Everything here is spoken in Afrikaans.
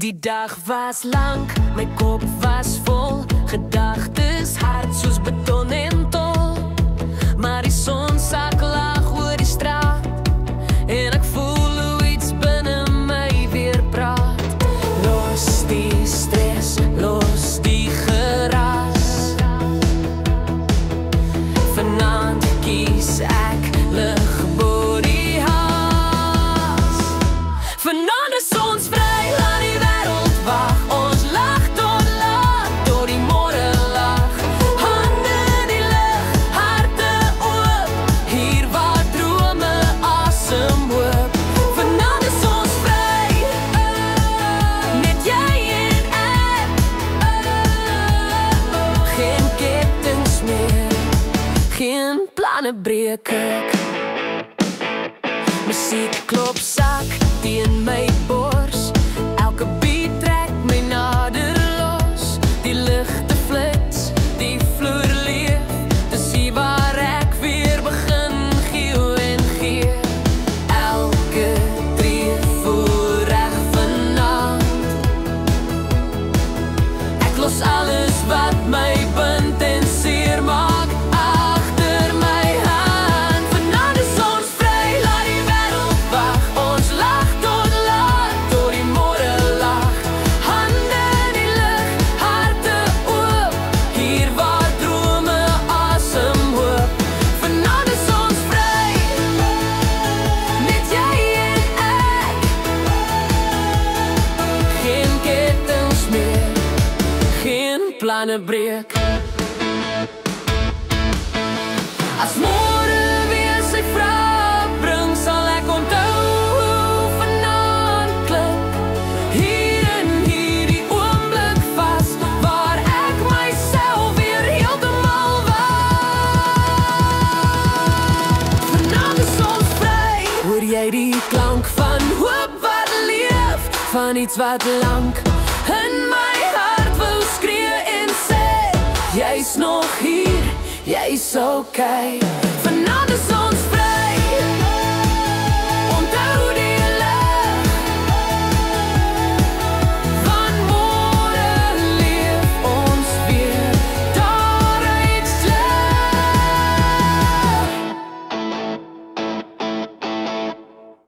Die dag was lang, my kop was vol, gedagtes hard soos beton en tol. Maar die son sak laag oor die straat en ek voel hoe iets binne my weer praat. Los die stres, los die geraas. Vanaand kies ek lig bo die haas. Vanaand is ons vry, laat die wêreld wag. Ons lag tot laat, tot die môre lag. Hande in die lug, harte oop, hier waar drome asem hoop. Vanaand is ons vry, net jy en ek. Geen kettings meer, geen planne breek ek. Musiek klop sak teen my bors, elke beat trek my nader los. Die ligte flits, die vloer leef, dis hier waar ek weer begin geel en gee. Elke tree voel reg vanaand. Ek los alles wat my bind en seer maak. Planne breek. As môre weer sy vraag bring, sal ek onthou hoe vanaand klink. Hier in hierdie oomblik vas, waar ek myself weer heeltemal was. Vanaand is ons vry. Hoor jy die klank van hoop wat leef, van iets wat lank in my hart wou skree en sê, jy's nog hier, jy's okay. Vanaand is ons